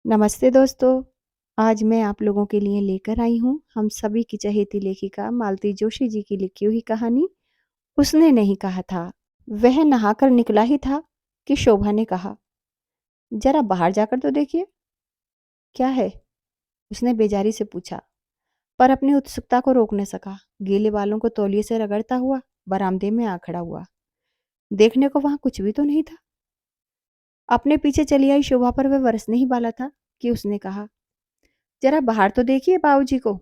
नमस्ते दोस्तों। आज मैं आप लोगों के लिए लेकर आई हूँ हम सभी की चहेती लेखिका मालती जोशी जी की लिखी हुई कहानी उसने नहीं कहा था। वह नहाकर निकला ही था कि शोभा ने कहा, जरा बाहर जाकर तो देखिए। क्या है? उसने बेजारी से पूछा, पर अपनी उत्सुकता को रोक न सका। गीले बालों को तौलिए से रगड़ता हुआ बरामदे में आ खड़ा हुआ। देखने को वहां कुछ भी तो नहीं था। अपने पीछे चली आई शोभा पर वह बरसने ही वाला था कि उसने कहा, जरा बाहर तो देखिए बाबूजी को।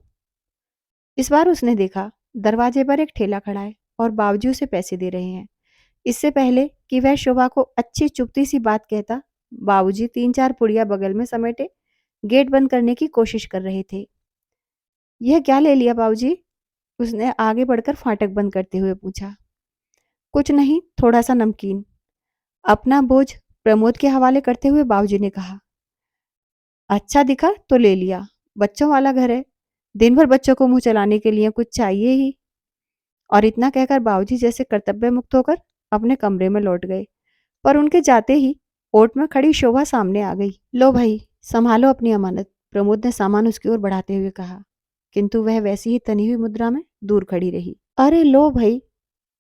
इस बार उसने देखा, दरवाजे पर एक ठेला खड़ा है और बाबूजी उसे पैसे दे रहे हैं। इससे पहले कि वह शोभा को अच्छी चुभती सी बात कहता, बाबूजी 3-4 पुड़िया बगल में समेटे गेट बंद करने की कोशिश कर रहे थे। यह क्या ले लिया बाबूजी? उसने आगे बढ़कर फाटक बंद करते हुए पूछा। कुछ नहीं, थोड़ा सा नमकीन। अपना बोझ प्रमोद के हवाले करते हुए बाबूजी ने कहा। अच्छा दिखा तो ले लिया। बच्चों वाला घर है, दिन भर बच्चों को मुंह चलाने के लिए कुछ चाहिए ही। और इतना कहकर बाबूजी जैसे कर्तव्य मुक्त होकर अपने कमरे में लौट गए। पर उनके जाते ही ओट में खड़ी शोभा सामने आ गई। लो भाई, संभालो अपनी अमानत, प्रमोद ने सामान उसकी ओर बढ़ाते हुए कहा। किंतु वह वैसी ही तनी हुई मुद्रा में दूर खड़ी रही। अरे लो भाई,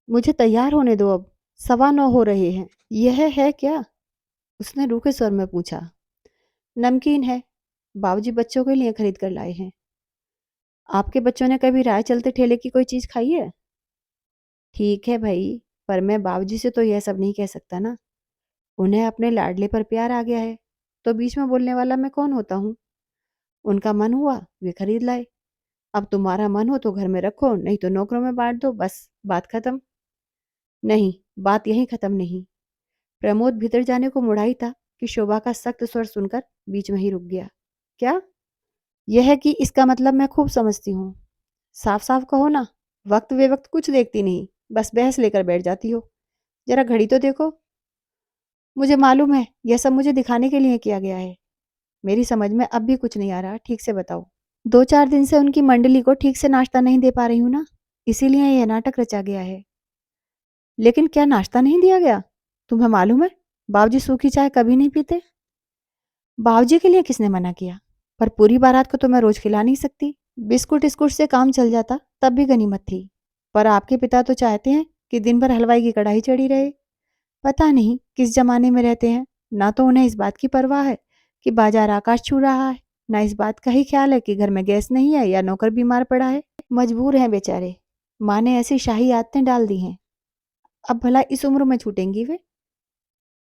मुझे तैयार होने दो अब, 9:15 हो रहे हैं। यह है क्या? उसने रूखे स्वर में पूछा। नमकीन है, बाबूजी बच्चों के लिए खरीद कर लाए हैं। आपके बच्चों ने कभी राह चलते ठेले की कोई चीज खाई है? ठीक है भाई, पर मैं बाबूजी से तो यह सब नहीं कह सकता ना। उन्हें अपने लाडले पर प्यार आ गया है, तो बीच में बोलने वाला मैं कौन होता हूँ? उनका मन हुआ, वे खरीद लाए। अब तुम्हारा मन हो तो घर में रखो, नहीं तो नौकरों में बांट दो, बस बात खत्म। नहीं, बात यहीं खत्म नहीं। प्रमोद भीतर जाने को मुड़ा ही था कि शोभा का सख्त स्वर सुनकर बीच में ही रुक गया। क्या? यह है कि इसका मतलब मैं खूब समझती हूँ। साफ साफ कहो ना। वक्त बेवक्त कुछ देखती नहीं, बस बहस लेकर बैठ जाती हो। जरा घड़ी तो देखो। मुझे मालूम है यह सब मुझे दिखाने के लिए किया गया है। मेरी समझ में अब भी कुछ नहीं आ रहा, ठीक से बताओ। 2-4 दिन से उनकी मंडली को ठीक से नाश्ता नहीं दे पा रही हूँ ना, इसीलिए यह नाटक रचा गया है। लेकिन क्या नाश्ता नहीं दिया गया? तुम्हें मालूम है बाबूजी सूखी चाय कभी नहीं पीते। बाबूजी के लिए किसने मना किया? पर पूरी बारात को तो मैं रोज खिला नहीं सकती। बिस्कुट इस्कुट से काम चल जाता तब भी गनीमत थी। पर आपके पिता तो चाहते हैं कि दिन भर हलवाई की कढ़ाई चढ़ी रहे। पता नहीं किस जमाने में रहते हैं। ना तो उन्हें इस बात की परवाह है कि बाजार आकाश छू रहा है, ना इस बात का ही ख्याल है कि घर में गैस नहीं है या नौकर बीमार पड़ा है। मजबूर हैं बेचारे। माँ ने ऐसी शाही आदतें डाल दी हैं, अब भला इस उम्र में छूटेंगी वे?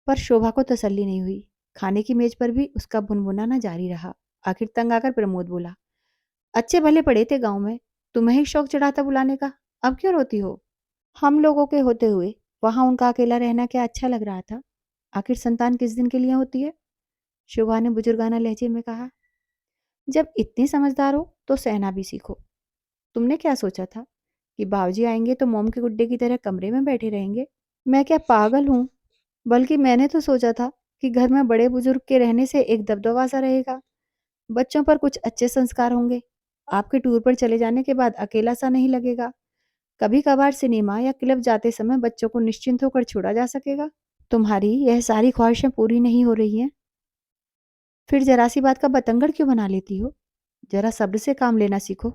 पर शोभा को तसल्ली नहीं हुई। खाने की मेज पर भी उसका भुनभुनाना जारी रहा। आखिर तंग आकर प्रमोद बोला, अच्छे भले पड़े थे गांव में, तुम्हें ही शौक चढ़ा था बुलाने का, अब क्यों रोती हो? हम लोगों के होते हुए वहां उनका अकेला रहना क्या अच्छा लग रहा था? आखिर संतान किस दिन के लिए होती है? शोभा ने बुजुर्गाना लहजे में कहा। जब इतनी समझदार हो तो सहना भी सीखो। तुमने क्या सोचा था कि बाबूजी आएंगे तो मोम के गुड्डे की तरह कमरे में बैठे रहेंगे? मैं क्या पागल हूँ? बल्कि मैंने तो सोचा था कि घर में बड़े बुजुर्ग के रहने से एक दबदबा सा रहेगा, बच्चों पर कुछ अच्छे संस्कार होंगे। आपके टूर पर चले जाने के बाद अकेला सा नहीं लगेगा। कभी कभार सिनेमा या क्लब जाते समय बच्चों को निश्चिंत होकर छोड़ा जा सकेगा। तुम्हारी यह सारी ख्वाहिशें पूरी नहीं हो रही हैं, फिर जरा सी बात का बतंगड़ क्यों बना लेती हो? जरा सब्र से काम लेना सीखो।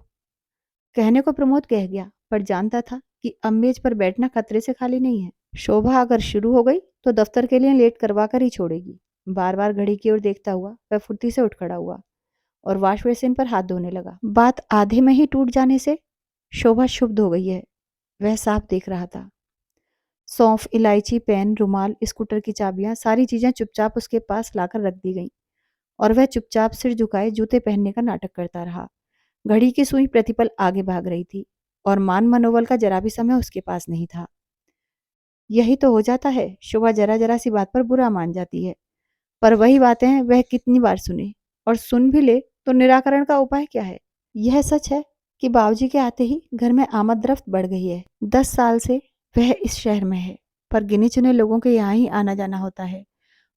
कहने को प्रमोद कह गया, पर जानता था कि अब मेज पर बैठना खतरे से खाली नहीं है। शोभा अगर शुरू हो गई तो दफ्तर के लिए लेट करवा कर ही छोड़ेगी। बार बार घड़ी की ओर देखता हुआ वह फुर्ती से उठ खड़ा हुआ और वॉश बेसिन पर हाथ धोने लगा। बात आधे में ही टूट जाने से शोभा क्षुब्ध हो गई है, वह साफ देख रहा था। सौंफ, इलायची, पेन, रुमाल, स्कूटर की चाबियां, सारी चीजें चुपचाप उसके पास लाकर रख दी गईं और वह चुपचाप सिर झुकाए जूते पहनने का नाटक करता रहा। घड़ी की सुई प्रतिपल आगे भाग रही थी और मान मनोबल का जरा भी समय उसके पास नहीं था। यही तो हो जाता है, शोभा जरा जरा सी बात पर बुरा मान जाती है। पर वही बातें वह कितनी बार सुने, और सुन भी ले तो निराकरण का उपाय क्या है? यह सच है कि बाबूजी के आते ही घर में आमद रफ्त बढ़ गई है। 10 साल से वह इस शहर में है, पर गिने चुने लोगों के यहाँ ही आना जाना होता है।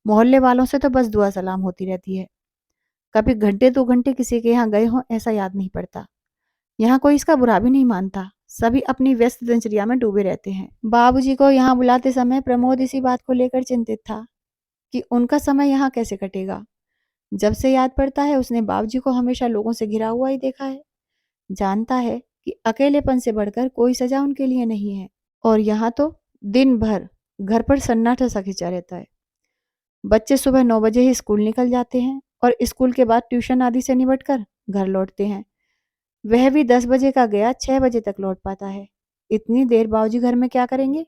मोहल्ले वालों से तो बस दुआ सलाम होती रहती है। कभी घंटे 2 घंटे किसी के यहाँ गए हों ऐसा याद नहीं पड़ता। यहाँ कोई इसका बुरा भी नहीं मानता। सभी अपनी व्यस्त दिनचर्या में डूबे रहते हैं। बाबूजी को यहाँ बुलाते समय प्रमोद इसी बात को लेकर चिंतित था कि उनका समय यहाँ कैसे कटेगा। जब से याद पड़ता है उसने बाबूजी को हमेशा लोगों से घिरा हुआ ही देखा है। जानता है कि अकेलेपन से बढ़कर कोई सजा उनके लिए नहीं है। और यहाँ तो दिन भर घर पर सन्नाटा सा खिंचा रहता है। बच्चे सुबह 9 बजे ही स्कूल निकल जाते हैं और स्कूल के बाद ट्यूशन आदि से निपट कर घर लौटते हैं। वह भी 10 बजे का गया 6 बजे तक लौट पाता है। इतनी देर बाबूजी घर में क्या करेंगे?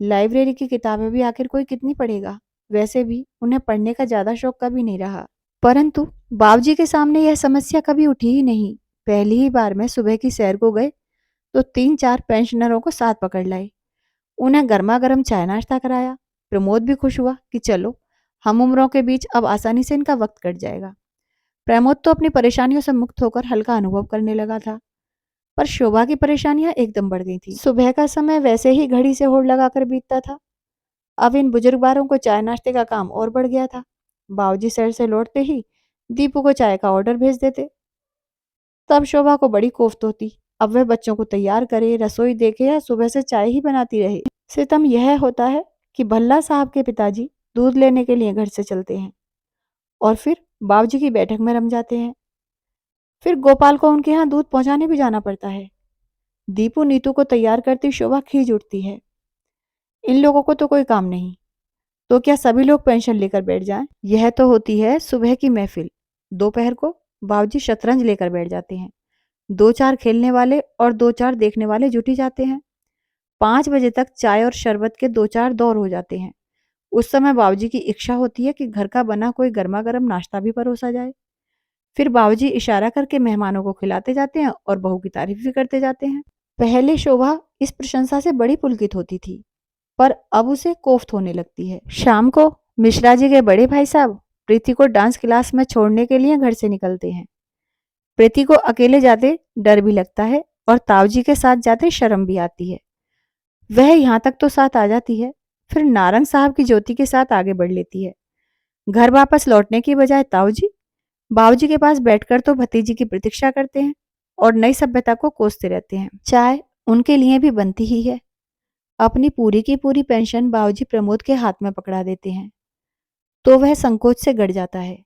लाइब्रेरी की किताबें भी आखिर कोई कितनी पढ़ेगा? वैसे भी उन्हें पढ़ने का ज्यादा शौक कभी नहीं रहा। परंतु बाबूजी के सामने यह समस्या कभी उठी ही नहीं। पहली ही बार में सुबह की सैर को गए तो 3-4 पेंशनरों को साथ पकड़ लाए। उन्हें गर्मा गर्म चाय नाश्ता कराया। प्रमोद भी खुश हुआ कि चलो हम उम्रों के बीच अब आसानी से इनका वक्त कट जाएगा। प्रमोद तो अपनी परेशानियों से मुक्त होकर हल्का अनुभव करने लगा था, पर शोभा की परेशानियां एकदम बढ़ गई थी। सुबह का समय वैसे ही घड़ी से होड़ लगाकर बीतता था, अब इन बुजुर्गवारों को चाय नाश्ते का काम और बढ़ गया था। बाबूजी शहर से लौटते ही दीपू को चाय का ऑर्डर भेज देते। तब शोभा को बड़ी कोफ्त होती। अब वह बच्चों को तैयार करे, रसोई देखे या सुबह से चाय ही बनाती रहे। सितम यह होता है कि भल्ला साहब के पिताजी दूध लेने के लिए घर से चलते हैं और फिर बाबूजी की बैठक में रम जाते हैं। फिर गोपाल को उनके यहाँ दूध पहुंचाने भी जाना पड़ता है। दीपू नीतू को तैयार करती शोभा खींच उठती है। इन लोगों को तो कोई काम नहीं, तो क्या सभी लोग पेंशन लेकर बैठ जाएं? यह तो होती है सुबह की महफिल। दोपहर को बाबूजी शतरंज लेकर बैठ जाते हैं। 2-4 खेलने वाले और 2-4 देखने वाले जुट ही जाते हैं। 5 बजे तक चाय और शरबत के 2-4 दौर हो जाते हैं। उस समय बाबूजी की इच्छा होती है कि घर का बना कोई गर्मा गर्म नाश्ता भी परोसा जाए। फिर बाबूजी इशारा करके मेहमानों को खिलाते जाते हैं और बहू की तारीफ भी करते जाते हैं। पहले शोभा इस प्रशंसा से बड़ी पुलकित होती थी, पर अब उसे कोफ्त होने लगती है। शाम को मिश्रा जी के बड़े भाई साहब प्रीति को डांस क्लास में छोड़ने के लिए घर से निकलते हैं। प्रीति को अकेले जाते डर भी लगता है और ताऊजी के साथ जाते शर्म भी आती है। वह यहाँ तक तो साथ आ जाती है, फिर नारंग साहब की ज्योति के साथ आगे बढ़ लेती है। घर वापस लौटने की बजाय ताऊजी बाबूजी के पास बैठकर तो भतीजी की प्रतीक्षा करते हैं और नई सभ्यता को कोसते रहते हैं। चाय उनके लिए भी बनती ही है। अपनी पूरी की पूरी पेंशन बाबूजी प्रमोद के हाथ में पकड़ा देते हैं, तो वह संकोच से गड़ जाता है।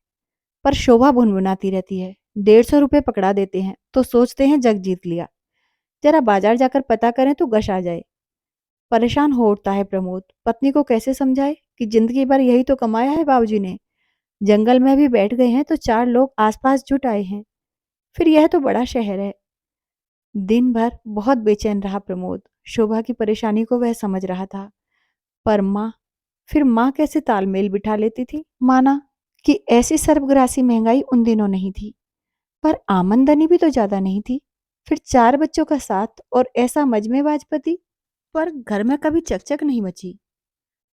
पर शोभा भुनभुनाती रहती है। 150 रुपये पकड़ा देते हैं तो सोचते हैं जग जीत लिया, जरा बाजार जाकर पता करें तो गश आ जाए। परेशान हो उठता है प्रमोद। पत्नी को कैसे समझाए कि जिंदगी भर यही तो कमाया है बाबूजी ने। जंगल में भी बैठ गए हैं तो 4 लोग आसपास जुट आए हैं, फिर यह तो बड़ा शहर है। दिन भर बहुत बेचैन रहा प्रमोद। शोभा की परेशानी को वह समझ रहा था, पर माँ कैसे तालमेल बिठा लेती थी। माना कि ऐसी सर्वग्रासी महंगाई उन दिनों नहीं थी, पर आमदनी भी तो ज्यादा नहीं थी। फिर 4 बच्चों का साथ और ऐसा मजमेबाज पति। पर घर में कभी चकचक नहीं मची।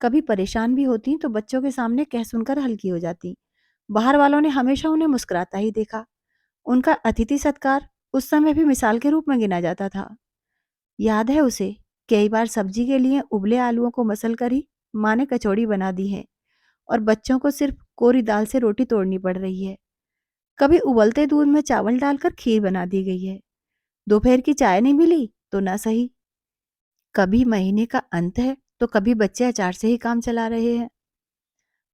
कभी परेशान भी होती तो बच्चों के सामने कह सुनकर हल्की हो जाती। बाहर वालों ने हमेशा उन्हें मुस्कुराता ही देखा। उनका अतिथि सत्कार उस समय भी मिसाल के रूप में गिना जाता था। याद है उसे, कई बार सब्जी के लिए उबले आलूओं को मसल कर ही माँ ने कचौड़ी बना दी है और बच्चों को सिर्फ कोरी दाल से रोटी तोड़नी पड़ रही है। कभी उबलते दूध में चावल डालकर खीर बना दी गई है। दोपहर की चाय नहीं मिली तो ना सही। कभी महीने का अंत है तो कभी बच्चे अचार से ही काम चला रहे हैं।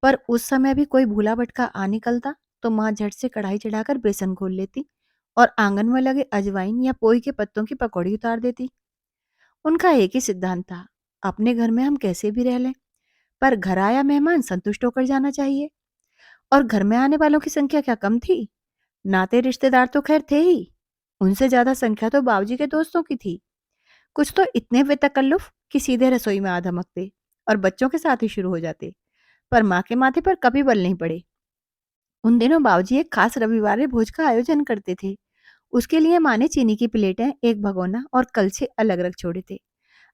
पर उस समय भी कोई भूला भटका आ निकलता तो माँ झट से कढ़ाई चढ़ाकर बेसन घोल लेती और आंगन में लगे अजवाइन या पोई के पत्तों की पकौड़ी उतार देती। उनका एक ही सिद्धांत था, अपने घर में हम कैसे भी रह लें, पर घर आया मेहमान संतुष्ट होकर जाना चाहिए। और घर में आने वालों की संख्या क्या कम थी? नाते रिश्तेदार तो खैर थे ही, उनसे ज्यादा संख्या तो बाबूजी के दोस्तों की थी। कुछ तो इतने बेतकल्लुफ कि सीधे रसोई में आ धमकते और बच्चों के साथ ही शुरू हो जाते, पर माँ के माथे पर कभी बल नहीं पड़े। उन दिनों बाबूजी एक खास रविवार भोज का आयोजन करते थे। उसके लिए माँ ने चीनी की प्लेटें, एक भगोना और कलछे अलग अलग छोड़े थे।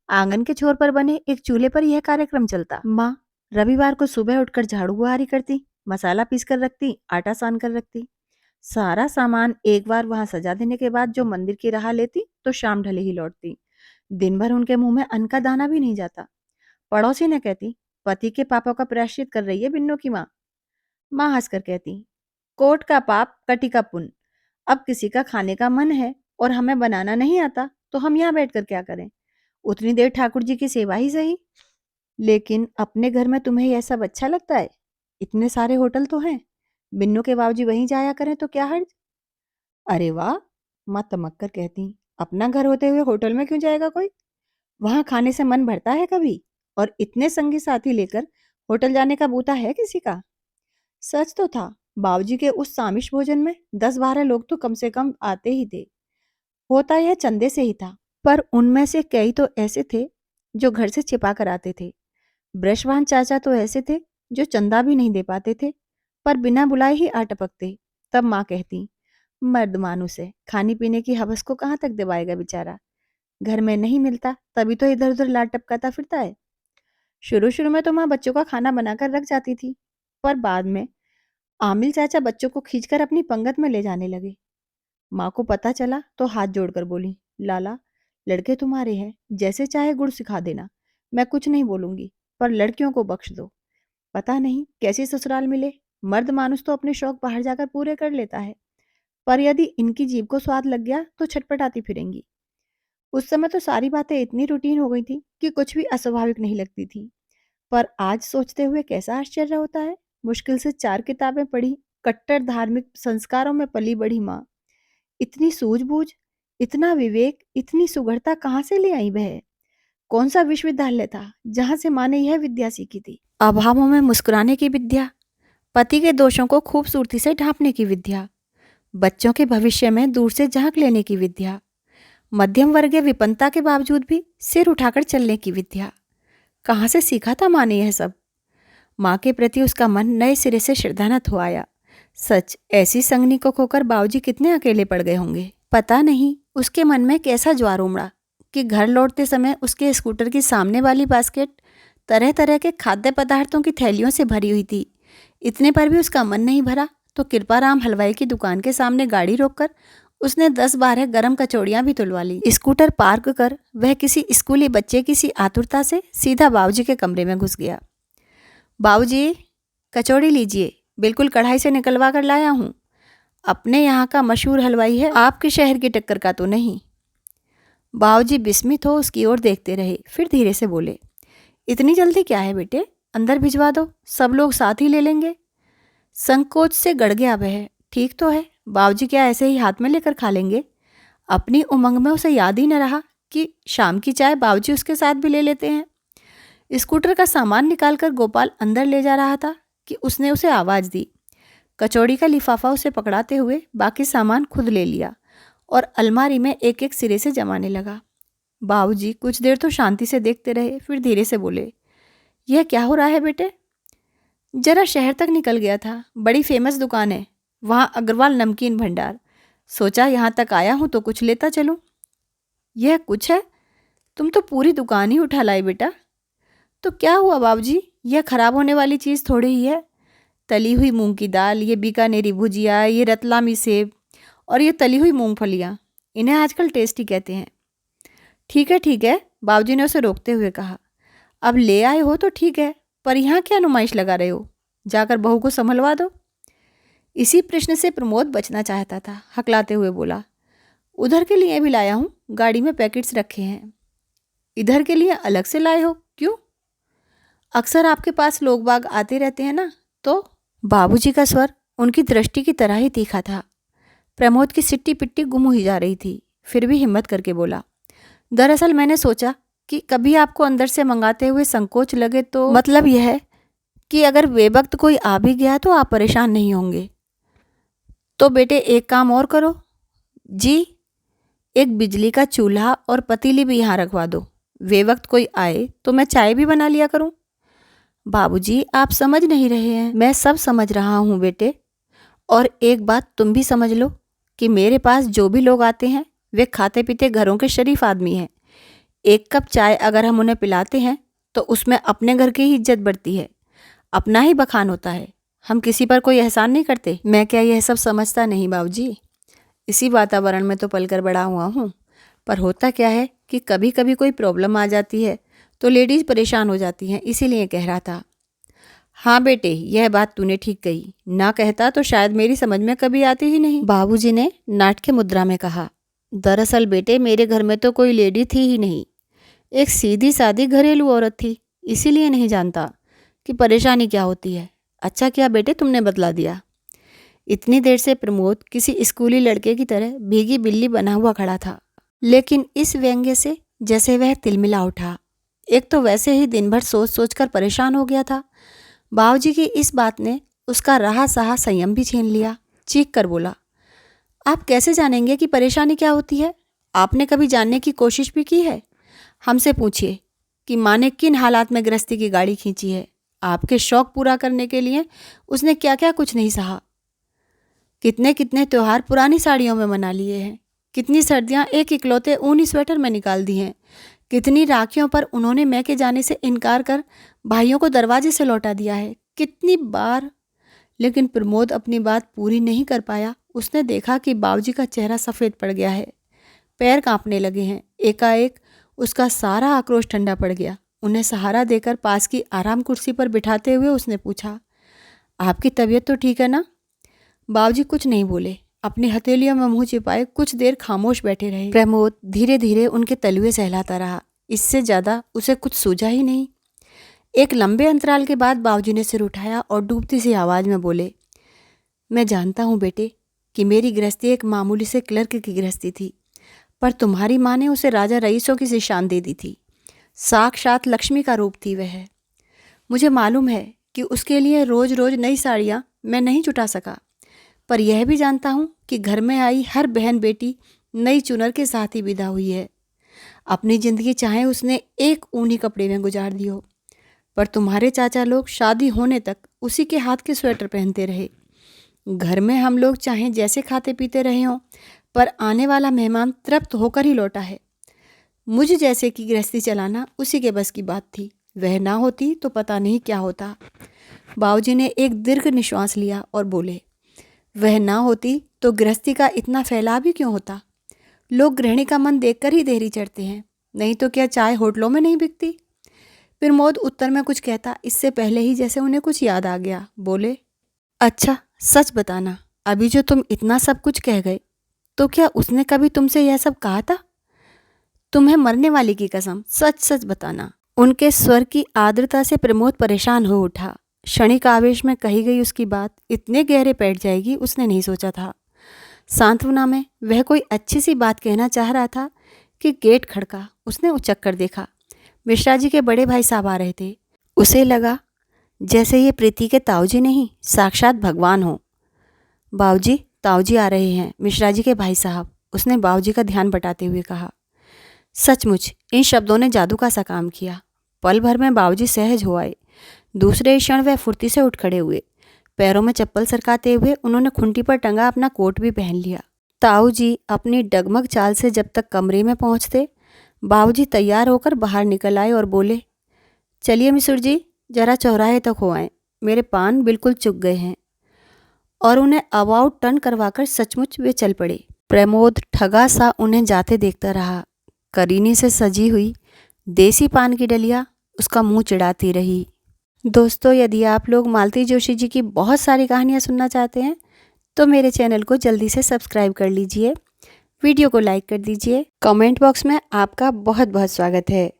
आंगन के छोर पर बने एक चूल्हे पर यह कार्यक्रम चलता। माँ रविवार को सुबह उठकर झाड़ू बुहारी करती, मसाला पीस कर रखती, आटा सान कर रखती। सारा सामान एक बार वहां सजा देने के बाद जो मंदिर की राह लेती तो शाम ढले ही लौटती। दिन भर उनके मुंह में अन्न का दाना भी नहीं जाता। पड़ोसी ने कहती, पति के पापों का प्रायश्चित कर रही है बिन्नों की माँ। माँ हंसकर कहती, कोट का पाप कटी का पुण्य। अब किसी का खाने का मन है और हमें बनाना नहीं आता तो हम यहाँ बैठकर क्या करें, उतनी देर ठाकुर जी की सेवा ही सही। लेकिन अपने घर में तुम्हें यह सब अच्छा लगता है? इतने सारे होटल तो हैं, बिन्नू के बाबूजी वहीं जाया करें तो क्या हर्ज? अरे वाह, माँ तमक कर कहती, अपना घर होते हुए होटल में क्यों जाएगा कोई? वहां खाने से मन भरता है कभी? और इतने संगी साथी लेकर होटल जाने का बूता है किसी का? सच तो था, बाबूजी के उस सामिश भोजन में 10-12 लोग तो कम से कम आते ही थे। होता यह चंदे से ही था, पर उनमें से कई तो ऐसे थे जो घर से छिपा कर आते थे। ब्रशवान चाचा तो ऐसे थे जो चंदा भी नहीं दे पाते थे, पर बिना बुलाए ही आ टपकते। तब माँ कहती, मर्द मानुस है, खाने पीने की हवस को कहाँ तक दबाएगा बेचारा। घर में नहीं मिलता तभी तो इधर उधर लाट टपकाता फिरता है। शुरू शुरू में तो माँ बच्चों का खाना बनाकर रख जाती थी, पर बाद में आमिल चाचा बच्चों को खींचकर अपनी पंगत में ले जाने लगे। माँ को पता चला तो हाथ जोड़कर बोली, लाला, लड़के तुम्हारे हैं, जैसे चाहे गुड़ सिखा देना, मैं कुछ नहीं बोलूंगी, पर लड़कियों को बख्श दो। पता नहीं कैसी ससुराल मिले, मर्द मानुस तो अपने शौक बाहर जाकर पूरे कर लेता है, पर यदि इनकी जीभ को स्वाद लग गया तो छटपटाती फिरेंगी। उस समय तो सारी बातें इतनी रूटीन हो गई थी कि कुछ भी अस्वाभाविक नहीं लगती थी, पर आज सोचते हुए कैसा आश्चर्य होता है। मुश्किल से 4 किताबें पढ़ी, कट्टर धार्मिक संस्कारों में पली बढ़ी माँ, इतनी सूझबूझ, इतना विवेक, इतनी सुगढ़ता कहाँ से ले आई वह? कौन सा विश्वविद्यालय था जहां से माँ ने यह विद्या सीखी थी? अभावों में मुस्कुराने की विद्या, पति के दोषों को खूबसूरती से ढांपने की विद्या, बच्चों के भविष्य में दूर से झांक लेने की विद्या, मध्यम वर्गीय विपन्नता के बावजूद भी सिर उठाकर चलने की विद्या। कहाँ से सीखा था माँ ने यह सब? माँ के प्रति उसका मन नए सिरे से श्रद्धानत हो आया। सच, ऐसी संगनी को खोकर बाबूजी कितने अकेले पड़ गए होंगे। पता नहीं उसके मन में कैसा ज्वार उमड़ा कि घर लौटते समय उसके स्कूटर की सामने वाली बास्केट तरह तरह के खाद्य पदार्थों की थैलियों से भरी हुई थी। इतने पर भी उसका मन नहीं भरा तो कृपाराम हलवाई की दुकान के सामने गाड़ी रोककर उसने 10-12 गरम कचौड़ियां भी तुलवा ली। स्कूटर पार्क कर वह किसी स्कूली बच्चे की सी आतुरता से सीधा बाबूजी के कमरे में घुस गया। बाबूजी, कचौड़ी लीजिए, बिल्कुल कढ़ाई से निकलवा कर लाया हूँ। अपने यहाँ का मशहूर हलवाई है, आपके शहर की टक्कर का तो नहीं। बाबूजी विस्मित हो उसकी ओर देखते रहे, फिर धीरे से बोले, इतनी जल्दी क्या है बेटे, अंदर भिजवा दो, सब लोग साथ ही ले लेंगे। संकोच से गड़ गया वह। ठीक तो है, बाबूजी क्या ऐसे ही हाथ में लेकर खा लेंगे? अपनी उमंग में उसे याद ही न रहा कि शाम की चाय बाबूजी उसके साथ भी ले लेते हैं। स्कूटर का सामान निकालकर गोपाल अंदर ले जा रहा था कि उसने उसे आवाज़ दी। कचौड़ी का लिफाफा उसे पकड़ाते हुए बाकी सामान खुद ले लिया और अलमारी में एक एक सिरे से जमाने लगा। बाबूजी कुछ देर तो शांति से देखते रहे, फिर धीरे से बोले, यह क्या हो रहा है बेटे? जरा शहर तक निकल गया था, बड़ी फेमस दुकान है वहाँ, अग्रवाल नमकीन भंडार। सोचा यहाँ तक आया हूँ तो कुछ लेता चलूँ। यह कुछ है? तुम तो पूरी दुकान ही उठा लाई बेटा। तो क्या हुआ बाबूजी, यह खराब होने वाली चीज़ थोड़ी ही है। तली हुई मूंग की दाल, ये बीकानेरी भुजिया, ये रतलामी सेब और ये तली हुई मूंगफलियाँ, इन्हें आजकल टेस्टी कहते हैं। ठीक है, बाबूजी ने उसे रोकते हुए कहा, अब ले आए हो तो ठीक है, पर यहाँ क्या नुमाइश लगा रहे हो? जाकर बहू को संभलवा दो। इसी प्रश्न से प्रमोद बचना चाहता था, हकलाते हुए बोला, उधर के लिए भी लाया हूँ, गाड़ी में पैकेट्स रखे हैं। इधर के लिए अलग से लाए हो, क्यों? अक्सर आपके पास लोग बाग आते रहते हैं ना, तो? बाबूजी का स्वर उनकी दृष्टि की तरह ही तीखा था। प्रमोद की सिट्टी पिट्टी गुम हुई जा रही थी, फिर भी हिम्मत करके बोला, दरअसल मैंने सोचा कि कभी आपको अंदर से मंगाते हुए संकोच लगे तो, मतलब यह है कि अगर बेवक्त कोई आ भी गया तो आप परेशान नहीं होंगे। तो बेटे एक काम और करो जी, एक बिजली का चूल्हा और पतीली भी यहाँ रखवा दो, बेवक्त कोई आए तो मैं चाय भी बना लिया करूँ। बाबूजी आप समझ नहीं रहे हैं। मैं सब समझ रहा हूँ बेटे, और एक बात तुम भी समझ लो कि मेरे पास जो भी लोग आते हैं वे खाते पीते घरों के शरीफ आदमी हैं। एक कप चाय अगर हम उन्हें पिलाते हैं तो उसमें अपने घर की ही इज्जत बढ़ती है, अपना ही बखान होता है। हम किसी पर कोई एहसान नहीं करते। मैं क्या यह सब समझता नहीं बाबूजी? इसी वातावरण में तो पलकर बड़ा हुआ हूँ, पर होता क्या है कि कभी कभी कोई प्रॉब्लम आ जाती है तो लेडीज़ परेशान हो जाती हैं, इसीलिए कह रहा था। हाँ बेटे, यह बात तूने ठीक कही, ना कहता तो शायद मेरी समझ में कभी आती ही नहीं। बाबूजी ने नाटकीय मुद्रा में कहा, दरअसल बेटे मेरे घर में तो कोई लेडी थी ही नहीं, एक सीधी सादी घरेलू औरत थी, इसीलिए नहीं जानता कि परेशानी क्या होती है। अच्छा किया बेटे तुमने बतला दिया। इतनी देर से प्रमोद किसी स्कूली लड़के की तरह भीगी बिल्ली बना हुआ खड़ा था, लेकिन इस व्यंग्य से जैसे वह तिलमिला उठा। एक तो वैसे ही दिन भर सोच सोच कर परेशान हो गया था, बाबूजी की इस बात ने उसका रहा सहा संयम भी छीन लिया। चीख कर बोला, आप कैसे जानेंगे कि परेशानी क्या होती है? आपने कभी जानने की कोशिश भी की है? हमसे पूछिए कि माँ ने किन हालात में गृहस्थी की गाड़ी खींची है। आपके शौक पूरा करने के लिए उसने क्या क्या कुछ नहीं सहा। कितने कितने त्योहार पुरानी साड़ियों में मना लिए हैं, कितनी सर्दियाँ एक इकलौते ऊनी स्वेटर में निकाल दी हैं, कितनी राखियों पर उन्होंने मैके जाने से इनकार कर भाइयों को दरवाजे से लौटा दिया है, कितनी बार। लेकिन प्रमोद अपनी बात पूरी नहीं कर पाया। उसने देखा कि बाबूजी का चेहरा सफ़ेद पड़ गया है, पैर कांपने लगे हैं। एकाएक उसका सारा आक्रोश ठंडा पड़ गया। उन्हें सहारा देकर पास की आराम कुर्सी पर बिठाते हुए उसने पूछा, आपकी तबीयत तो ठीक है ना? बाबूजी कुछ नहीं बोले, अपनी हथेलियों में मुंह छिपाए कुछ देर खामोश बैठे रहे। प्रमोद धीरे धीरे उनके तलुए सहलाता रहा। इससे ज़्यादा उसे कुछ सूझा ही नहीं। एक लंबे अंतराल के बाद बाबूजी ने सिर उठाया और डूबती सी आवाज़ में बोले, मैं जानता हूँ बेटे कि मेरी गृहस्थी एक मामूली से क्लर्क की गृहस्थी थी, पर तुम्हारी माँ ने उसे राजा रईसों की सी शान दे दी थी। साक्षात लक्ष्मी का रूप थी वह। मुझे मालूम है कि उसके लिए रोज़ रोज़ नई साड़ियाँ मैं नहीं जुटा सका, पर यह भी जानता हूँ कि घर में आई हर बहन बेटी नई चुनर के साथ ही विदा हुई है। अपनी ज़िंदगी चाहे उसने एक ऊनी कपड़े में गुजार दी हो, पर तुम्हारे चाचा लोग शादी होने तक उसी के हाथ के स्वेटर पहनते रहे। घर में हम लोग चाहे जैसे खाते पीते रहे हों, पर आने वाला मेहमान तृप्त होकर ही लौटा है। मुझ जैसे की गृहस्थी चलाना उसी के बस की बात थी। वह ना होती तो पता नहीं क्या होता। बाबूजी ने एक दीर्घ निश्वास लिया और बोले, वह ना होती तो गृहस्थी का इतना फैलाव भी क्यों होता? लोग गृहिणी का मन देखकर ही देहरी चढ़ते हैं, नहीं तो क्या चाय होटलों में नहीं बिकती? प्रमोद उत्तर में कुछ कहता इससे पहले ही जैसे उन्हें कुछ याद आ गया। बोले, अच्छा सच बताना, अभी जो तुम इतना सब कुछ कह गए, तो क्या उसने कभी तुमसे यह सब कहा था? तुम्हें मरने वाली की कसम, सच सच बताना। उनके स्वर की आर्द्रता से प्रमोद परेशान हो उठा। क्षणिक आवेश में कही गई उसकी बात इतने गहरे बैठ जाएगी उसने नहीं सोचा था। सांत्वना में वह कोई अच्छी सी बात कहना चाह रहा था कि गेट खड़का। उसने उचक कर देखा, मिश्रा जी के बड़े भाई साहब आ रहे थे। उसे लगा जैसे ये प्रीति के ताऊजी नहीं, साक्षात भगवान हो। बाऊजी, ताऊजी आ रहे हैं, मिश्रा जी के भाई साहब, उसने बाऊजी का ध्यान बटाते हुए कहा। सचमुच इन शब्दों ने जादू का सा काम किया। पल भर में बाऊजी सहज हो आए। दूसरे क्षण वह फुर्ती से उठ खड़े हुए। पैरों में चप्पल सरकाते हुए उन्होंने खुंटी पर टंगा अपना कोट भी पहन लिया। ताऊजी अपनी डगमग चाल से जब तक कमरे में पहुंचते, बाबूजी तैयार होकर बाहर निकल आए और बोले, चलिए मिसुर जी, जरा चौराहे तक हो आए, मेरे पान बिल्कुल चुक गए हैं। और उन्हें अबाउट टर्न करवाकर सचमुच वे चल पड़े। प्रमोद ठगा सा उन्हें जाते देखता रहा। करीनी से सजी हुई देसी पान की डलिया उसका मुंह चिढ़ाती रही। दोस्तों, यदि आप लोग मालती जोशी जी की बहुत सारी कहानियाँ सुनना चाहते हैं तो मेरे चैनल को जल्दी से सब्सक्राइब कर लीजिए, वीडियो को लाइक कर दीजिए। कमेंट बॉक्स में आपका बहुत बहुत स्वागत है।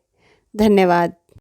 धन्यवाद।